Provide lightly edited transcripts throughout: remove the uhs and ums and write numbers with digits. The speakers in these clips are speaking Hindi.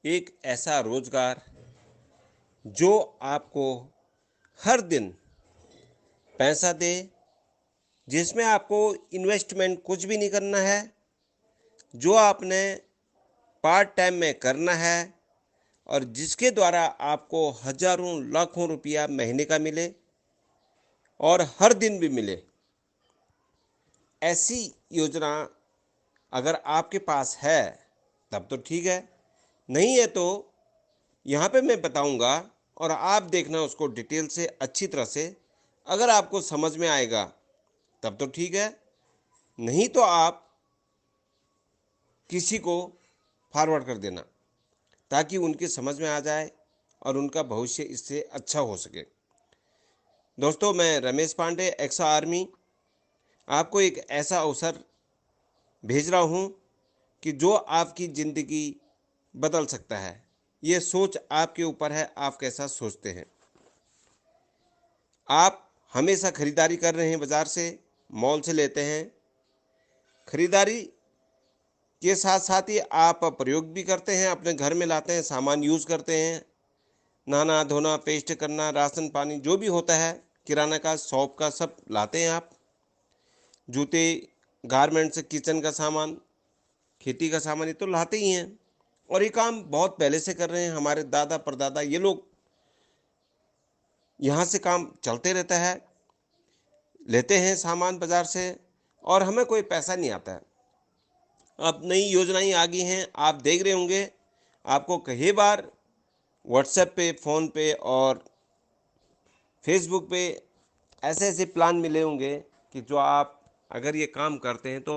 एक ऐसा रोजगार जो आपको हर दिन पैसा दे, जिसमें आपको इन्वेस्टमेंट कुछ भी नहीं करना है, जो आपने पार्ट टाइम में करना है और जिसके द्वारा आपको हजारों लाखों रुपया महीने का मिले और हर दिन भी मिले। ऐसी योजना अगर आपके पास है तब तो ठीक है, नहीं है तो यहाँ पे मैं बताऊँगा और आप देखना उसको डिटेल से अच्छी तरह से। अगर आपको समझ में आएगा तब तो ठीक है, नहीं तो आप किसी को फॉरवर्ड कर देना ताकि उनकी समझ में आ जाए और उनका भविष्य इससे अच्छा हो सके। दोस्तों, मैं रमेश पांडे, एक्स आर्मी, आपको एक ऐसा अवसर भेज रहा हूँ कि जो आपकी ज़िंदगी बदल सकता है। ये सोच आपके ऊपर है, आप कैसा सोचते हैं। आप हमेशा खरीदारी कर रहे हैं, बाज़ार से, मॉल से लेते हैं। खरीदारी के साथ साथ ही आप प्रयोग भी करते हैं, अपने घर में लाते हैं, सामान यूज़ करते हैं। नहाना धोना, पेस्ट करना, राशन पानी जो भी होता है, किराना का, शॉप का, सब लाते हैं आप। जूते, गारमेंट्स, किचन का सामान, खेती का सामान, ये तो लाते ही हैं। और ये काम बहुत पहले से कर रहे हैं हमारे दादा परदादा, ये लोग यहाँ से काम चलते रहता है, लेते हैं सामान बाज़ार से और हमें कोई पैसा नहीं आता है। अब नई योजनाएं आ गई हैं, आप देख रहे होंगे, आपको कई बार व्हाट्सएप पे, फ़ोन पे और फेसबुक पे ऐसे ऐसे प्लान मिले होंगे कि जो आप अगर ये काम करते हैं तो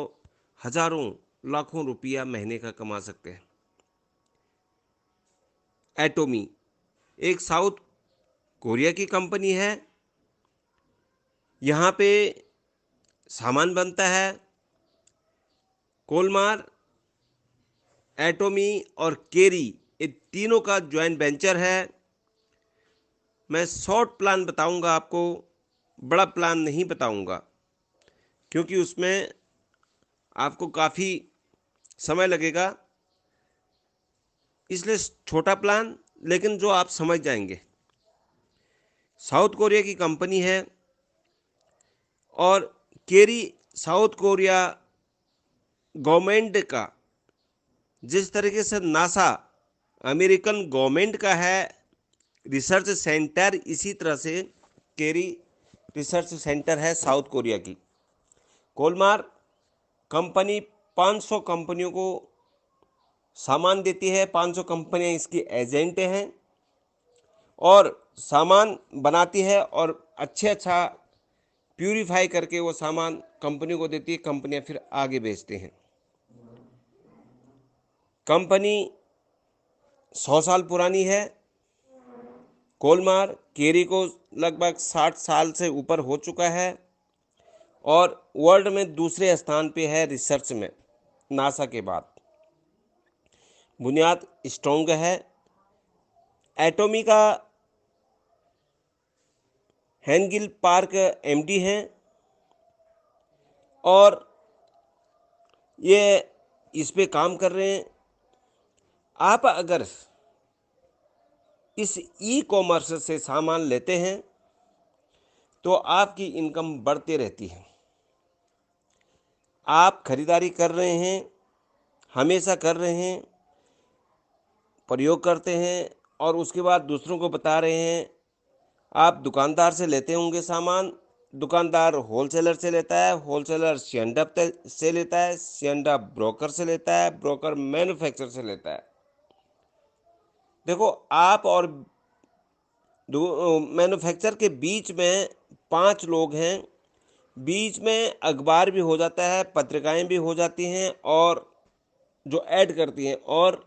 हज़ारों लाखों रुपया महीने का कमा सकते हैं। एटोमी एक साउथ कोरिया की कंपनी है। यहाँ पे सामान बनता है। कोलमार, एटोमी और केरी, ये तीनों का जॉइंट वेंचर है। मैं शॉर्ट प्लान बताऊंगा आपको, बड़ा प्लान नहीं बताऊंगा क्योंकि उसमें आपको काफ़ी समय लगेगा, इसलिए छोटा प्लान, लेकिन जो आप समझ जाएंगे। साउथ कोरिया की कंपनी है और केरी साउथ कोरिया गवर्नमेंट का, जिस तरीके से नासा अमेरिकन गवर्नमेंट का है रिसर्च सेंटर, इसी तरह से केरी रिसर्च सेंटर है साउथ कोरिया की। कोलमार कंपनी 500 कंपनियों को सामान देती है, 500 कंपनियां इसकी एजेंट हैं और सामान बनाती है और अच्छा प्यूरिफाई करके वो सामान कंपनी को देती है, कंपनियां फिर आगे बेचते हैं। कंपनी 100 साल पुरानी है। कोलमार केरी को लगभग 60 साल से ऊपर हो चुका है और वर्ल्ड में दूसरे स्थान पे है रिसर्च में, नासा के बाद। बुनियाद स्ट्रॉन्ग है। एटोमी का हैंगिल पार्क एमडी हैं और ये इस पे काम कर रहे हैं। आप अगर इस ई कॉमर्स से सामान लेते हैं तो आपकी इनकम बढ़ती रहती है। आप खरीदारी कर रहे हैं, हमेशा कर रहे हैं, प्रयोग करते हैं और उसके बाद दूसरों को बता रहे हैं। आप दुकानदार से लेते होंगे सामान, दुकानदार होलसेलर से लेता है, होलसेलर सीएनडअप से लेता है, सीएनडअप ब्रोकर से लेता है, ब्रोकर मैन्युफैक्चरर से लेता है। देखो, आप और मैन्युफैक्चर के बीच में 5 लोग हैं, बीच में अखबार भी हो जाता है, पत्रिकाएं भी हो जाती हैं और जो ऐड करती हैं, और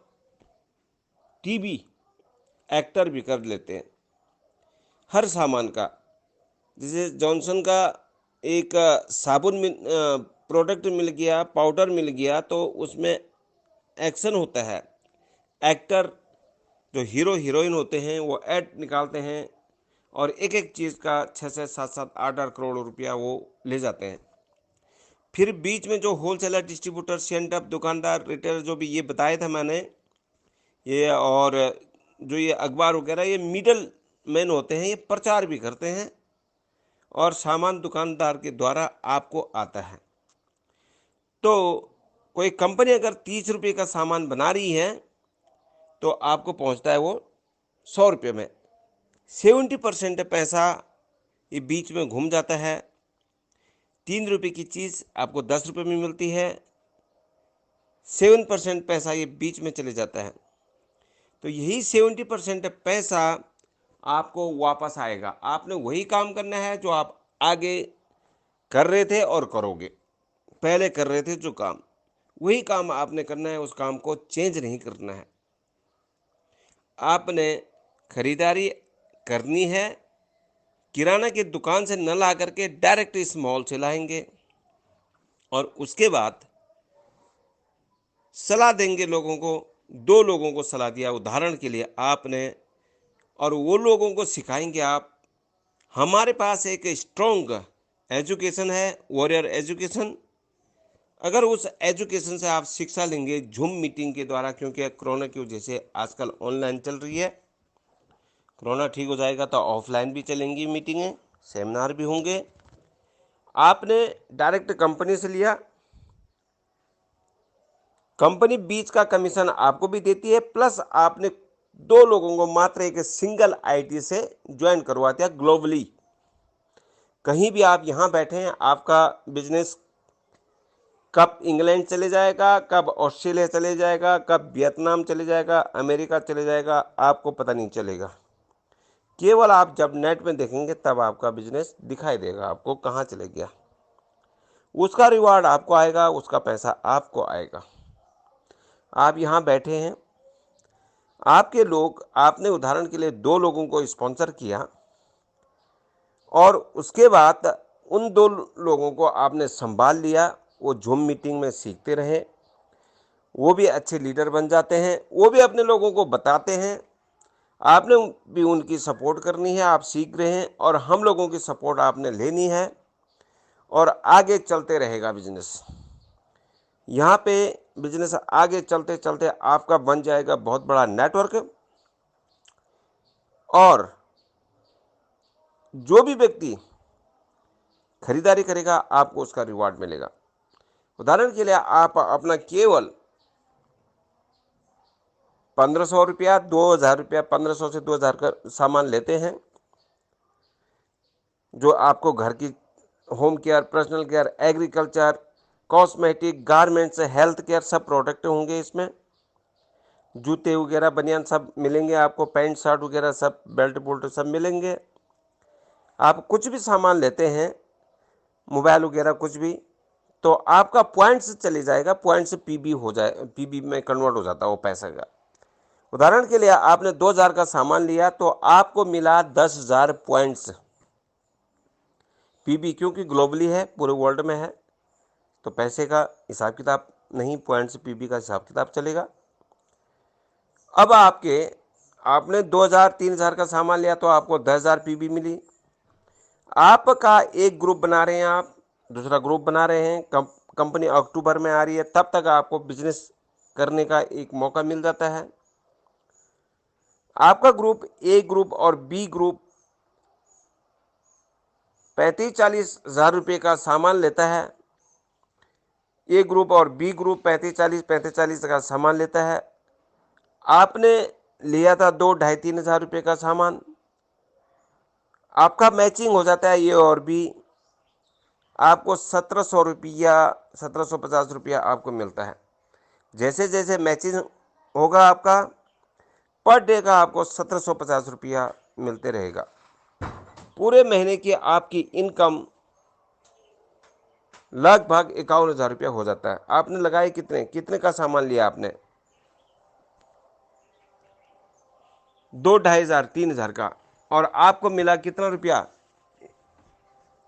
टीवी एक्टर भी कर लेते हैं हर सामान का। जैसे जॉनसन का एक साबुन प्रोडक्ट मिल गया, पाउडर मिल गया, तो उसमें एक्शन होता है। एक्टर जो हीरो हीरोइन होते हैं वो ऐड निकालते हैं और एक एक चीज़ का 6 7 7 8 करोड़ रुपया वो ले जाते हैं। फिर बीच में जो होलसेलर, डिस्ट्रीब्यूटर, सेंटअप, दुकानदार, रिटेलर, जो भी ये बताया था मैंने, ये और जो ये अखबार वगैरह, ये मिडल मैन होते हैं, ये प्रचार भी करते हैं और सामान दुकानदार के द्वारा आपको आता है। तो कोई कंपनी अगर 30 रुपये का सामान बना रही है तो आपको पहुंचता है वो 100 रुपये में। 70% पैसा ये बीच में घूम जाता है। 3 रुपये की चीज़ आपको 10 रुपये में मिलती है। 7% पैसा ये बीच में चले जाता है। तो यही 70% पैसा आपको वापस आएगा। आपने वही काम करना है जो आप आगे कर रहे थे और करोगे। पहले कर रहे थे जो काम, वही काम आपने करना है, उस काम को चेंज नहीं करना है। आपने खरीदारी करनी है, किराना की दुकान से न ला करके डायरेक्ट इस मॉल से लाएंगे और उसके बाद सलाह देंगे लोगों को। 2 लोगों को सलाह दिया उदाहरण के लिए आपने, और वो लोगों को सिखाएंगे आप। हमारे पास एक स्ट्रॉन्ग एजुकेशन है, वॉरियर एजुकेशन। अगर उस एजुकेशन से आप शिक्षा लेंगे जूम मीटिंग के द्वारा, क्योंकि कोरोना की वजह से आजकल ऑनलाइन चल रही है, कोरोना ठीक हो जाएगा तो ऑफलाइन भी चलेंगी मीटिंगें, सेमिनार भी होंगे। आपने डायरेक्ट कंपनी से लिया, कंपनी बीच का कमीशन आपको भी देती है, प्लस आपने 2 लोगों को मात्र एक सिंगल आईटी से ज्वाइन करवा दिया ग्लोबली। कहीं भी आप यहाँ बैठे हैं, आपका बिजनेस कब इंग्लैंड चले जाएगा, कब ऑस्ट्रेलिया चले जाएगा, कब वियतनाम चले जाएगा, अमेरिका चले जाएगा, आपको पता नहीं चलेगा। केवल आप जब नेट में देखेंगे तब आपका बिजनेस दिखाई देगा आपको कहाँ चले गया। उसका रिवार्ड आपको आएगा, उसका पैसा आपको आएगा। आप यहाँ बैठे हैं, आपके लोग, आपने उदाहरण के लिए 2 लोगों को स्पॉन्सर किया और उसके बाद उन 2 लोगों को आपने संभाल लिया। वो जूम मीटिंग में सीखते रहे, वो भी अच्छे लीडर बन जाते हैं, वो भी अपने लोगों को बताते हैं। आपने भी उनकी सपोर्ट करनी है, आप सीख रहे हैं और हम लोगों की सपोर्ट आपने लेनी है और आगे चलते रहेगा बिजनेस। यहाँ पे बिजनेस आगे चलते चलते आपका बन जाएगा बहुत बड़ा नेटवर्क, और जो भी व्यक्ति खरीदारी करेगा आपको उसका रिवार्ड मिलेगा। उदाहरण के लिए आप अपना केवल 1500 रुपया, 2000 रुपया, 1500 से 2000 का सामान लेते हैं, जो आपको घर की home care, personal care, agriculture, cosmetic, garments, health care सब प्रोडक्ट होंगे इसमें। जूते वगैरह, बनियान सब मिलेंगे आपको, पैंट शर्ट वगैरह सब, बेल्ट बोल्ट सब मिलेंगे। आप कुछ भी सामान लेते हैं, मोबाइल वगैरह कुछ भी, तो आपका पॉइंट्स चले जाएगा, पॉइंट्स पीबी हो जाए, पीबी में कन्वर्ट हो जाता है वो पैसा का। उदाहरण के लिए आपने 2000 का सामान लिया तो आपको मिला 10,000 पॉइंट्स पीबी, क्योंकि ग्लोबली है, पूरे वर्ल्ड में है, तो पैसे का हिसाब किताब नहीं, पॉइंट्स पीबी का हिसाब किताब चलेगा। अब आपने 2000 3000 का सामान लिया तो आपको 10,000 पीबी मिली। आपका एक ग्रुप बना रहे हैं, आप दूसरा ग्रुप बना रहे हैं, कंपनी अक्टूबर में आ रही है, तब तक आपको बिजनेस करने का एक मौका मिल जाता है। आपका ग्रुप, ए ग्रुप और बी ग्रुप 35-40 हज़ार रुपये का सामान लेता है। ए ग्रुप और बी ग्रुप 35-40 का सामान लेता है। आपने लिया था 2-2.5-3 हज़ार रुपये का सामान, आपका मैचिंग हो जाता है ए और बी, आपको 1700 रुपया, 1750 रुपया आपको मिलता है। जैसे जैसे मैचिंग होगा आपका, पर डे का आपको 1750 रुपया मिलते रहेगा। पूरे महीने की आपकी इनकम लगभग 51,000 रुपया हो जाता है। आपने लगाए कितने कितने का सामान लिया आपने? 2-2.5 हज़ार, 3,000 का, और आपको मिला कितना रुपया?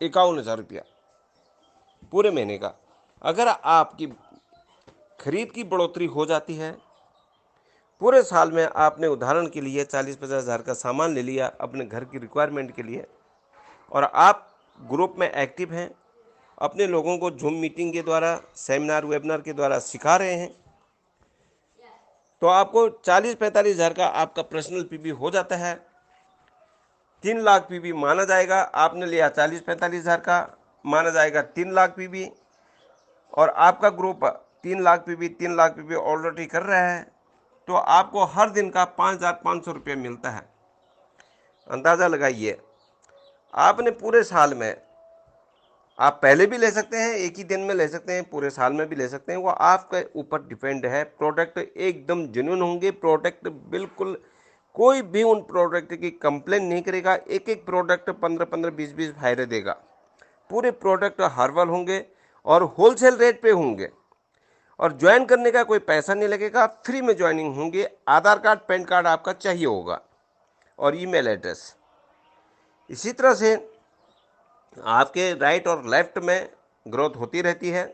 51,000 रुपया पूरे महीने का। अगर आपकी खरीद की बढ़ोतरी हो जाती है, पूरे साल में आपने उदाहरण के लिए 40-50 हज़ार का सामान ले लिया अपने घर की रिक्वायरमेंट के लिए, और आप ग्रुप में एक्टिव हैं, अपने लोगों को जूम मीटिंग के द्वारा, सेमिनार वेबिनार के द्वारा सिखा रहे हैं, तो आपको 40-45 हज़ार का आपका पर्सनल पीवी हो जाता है। 3 लाख पीवी माना जाएगा। आपने लिया 40-45 हज़ार का, माना जाएगा 3 लाख पीवी। और आपका ग्रुप 3 लाख पीवी ऑलरेडी कर रहा है, तो आपको हर दिन का 5,500 रुपये मिलता है। अंदाज़ा लगाइए, आपने पूरे साल में, आप पहले भी ले सकते हैं, एक ही दिन में ले सकते हैं, पूरे साल में भी ले सकते हैं, वो आपके ऊपर डिपेंड है। प्रोडक्ट एकदम जेन्युइन होंगे, प्रोडक्ट बिल्कुल कोई भी उन प्रोडक्ट की कंप्लेन नहीं करेगा। एक एक प्रोडक्ट 15-15, 20-20 फायदे देगा। पूरे प्रोडक्ट हर्बल होंगे और होलसेल रेट पे होंगे। और ज्वाइन करने का कोई पैसा नहीं लगेगा, फ्री में ज्वाइनिंग होंगे। आधार कार्ड, पैन कार्ड आपका चाहिए होगा और ईमेल एड्रेस। इसी तरह से आपके राइट और लेफ्ट में ग्रोथ होती रहती है।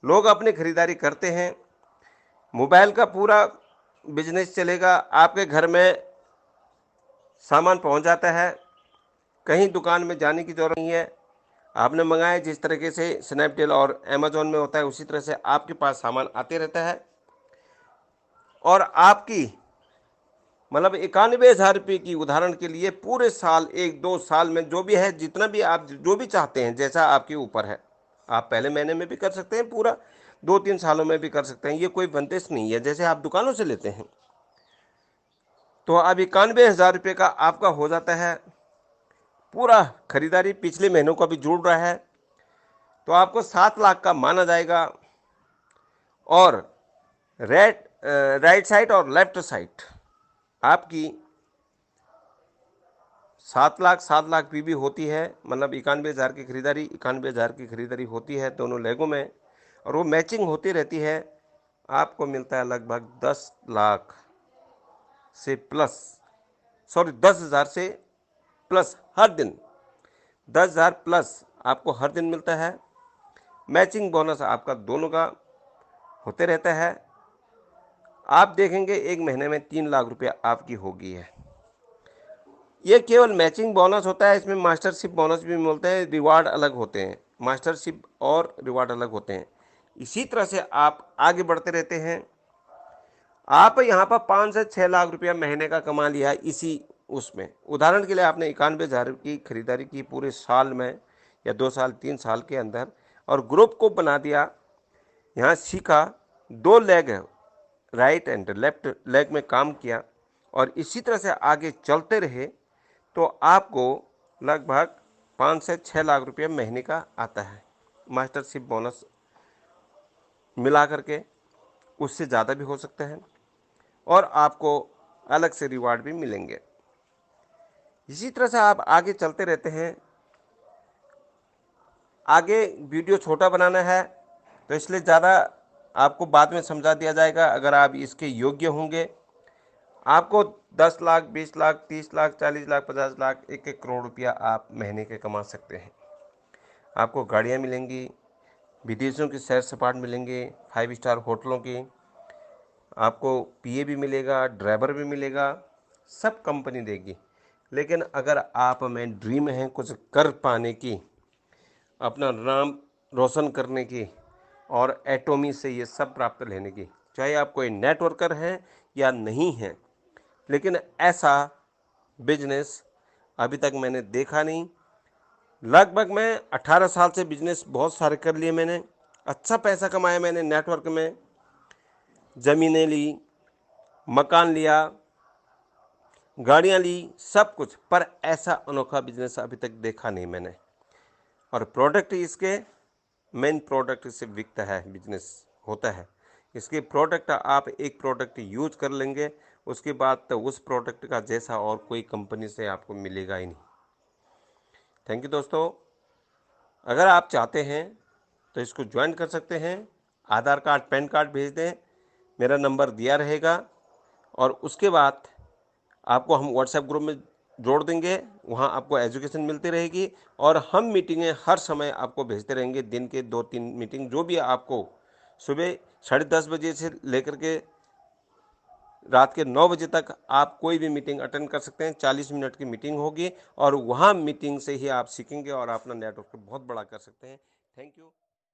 लोग अपनी खरीदारी करते हैं, मोबाइल का पूरा बिजनेस चलेगा। आपके घर में सामान पहुंच जाता है, कहीं दुकान में जाने की ज़रूरत नहीं है। आपने मंगाया, जिस तरीके से स्नैपडील और अमेजोन में होता है उसी तरह से आपके पास सामान आते रहता है। और आपकी मतलब 91,000 रुपये की, उदाहरण के लिए, पूरे साल, 1-2 साल में जो भी है, जितना भी आप जो भी चाहते हैं, जैसा आपके ऊपर है, आप पहले महीने में भी कर सकते हैं, पूरा 2-3 सालों में भी कर सकते हैं। ये कोई बंदिश नहीं है, जैसे आप दुकानों से लेते हैं। तो अब 91,000 रुपये का आपका हो जाता है। पूरा खरीदारी पिछले महीनों का भी जुड़ रहा है, तो आपको 7 लाख का माना जाएगा। और राइट साइड और लेफ्ट साइड आपकी 7 लाख पीवी होती है। मतलब 91,000 की खरीदारी, 91,000 की खरीदारी होती है दोनों लेगों में, और वो मैचिंग होती रहती है। आपको मिलता है लगभग 10 लाख से प्लस, 10,000 से प्लस हर दिन, 10,000 प्लस आपको हर दिन मिलता है। मैचिंग बोनस आपका दोनों का होते रहता है। आप देखेंगे एक महीने में 3 लाख रुपया आपकी होगी है। ये केवल मैचिंग बोनस होता है, इसमें मास्टरशिप बोनस भी मिलते हैं, रिवार्ड अलग होते हैं। मास्टरशिप और रिवार्ड अलग होते हैं। इसी तरह से आप आगे बढ़ते रहते हैं। आप यहाँ पर 5 से 6 लाख रुपया महीने का कमा लिया इसी उसमें। उदाहरण के लिए आपने 91,000 की खरीदारी की पूरे साल में, या 2 साल 3 साल के अंदर, और ग्रुप को बना दिया। यहाँ सीखा, 2 लेग है, राइट एंड लेफ्ट लेग में काम किया, और इसी तरह से आगे चलते रहे, तो आपको लगभग 5 से 6 लाख रुपये महीने का आता है। मास्टरशिप बोनस मिला करके उससे ज़्यादा भी हो सकता है, और आपको अलग से रिवार्ड भी मिलेंगे। इसी तरह से आप आगे चलते रहते हैं। आगे वीडियो छोटा बनाना है, तो इसलिए ज़्यादा आपको बाद में समझा दिया जाएगा। अगर आप इसके योग्य होंगे, आपको 10 लाख, 20 लाख, 30 लाख, 40 लाख, 50 लाख, 1-1 करोड़ रुपया आप महीने के कमा सकते हैं। आपको गाड़ियाँ मिलेंगी, विदेशों की सैर सपाट मिलेंगे, 5 स्टार होटलों की, आपको पीए भी मिलेगा, ड्राइवर भी मिलेगा, सब कंपनी देगी। लेकिन अगर आप में ड्रीम है कुछ कर पाने की, अपना नाम रोशन करने की, और एटोमी से ये सब प्राप्त लेने की, चाहे आप कोई नेटवर्कर हैं या नहीं हैं, लेकिन ऐसा बिजनेस अभी तक मैंने देखा नहीं। लगभग मैं 18 साल से बिजनेस बहुत सारे कर लिए मैंने, अच्छा पैसा कमाया मैंने नेटवर्क में, ज़मीनें ली, मकान लिया, गाड़ियाँ ली, सब कुछ, पर ऐसा अनोखा बिजनेस अभी तक देखा नहीं मैंने। और प्रोडक्ट इसके मेन प्रोडक्ट से बिकता है, बिजनेस होता है। इसके प्रोडक्ट आप एक प्रोडक्ट यूज कर लेंगे, उसके बाद तो उस प्रोडक्ट का जैसा और कोई कंपनी से आपको मिलेगा ही नहीं। थैंक यू दोस्तों। अगर आप चाहते हैं तो इसको ज्वाइन कर सकते हैं। आधार कार्ड, पैन कार्ड भेज दें, मेरा नंबर दिया रहेगा, और उसके बाद आपको हम व्हाट्सएप ग्रुप में जोड़ देंगे। वहाँ आपको एजुकेशन मिलती रहेगी, और हम मीटिंगें हर समय आपको भेजते रहेंगे। दिन के 2-3 मीटिंग, जो भी आपको सुबह 10:30 बजे से लेकर के रात के 9 बजे तक आप कोई भी मीटिंग अटेंड कर सकते हैं। 40 मिनट की मीटिंग होगी, और वहाँ मीटिंग से ही आप सीखेंगे और अपना नेटवर्क बहुत बड़ा कर सकते हैं। Thank you.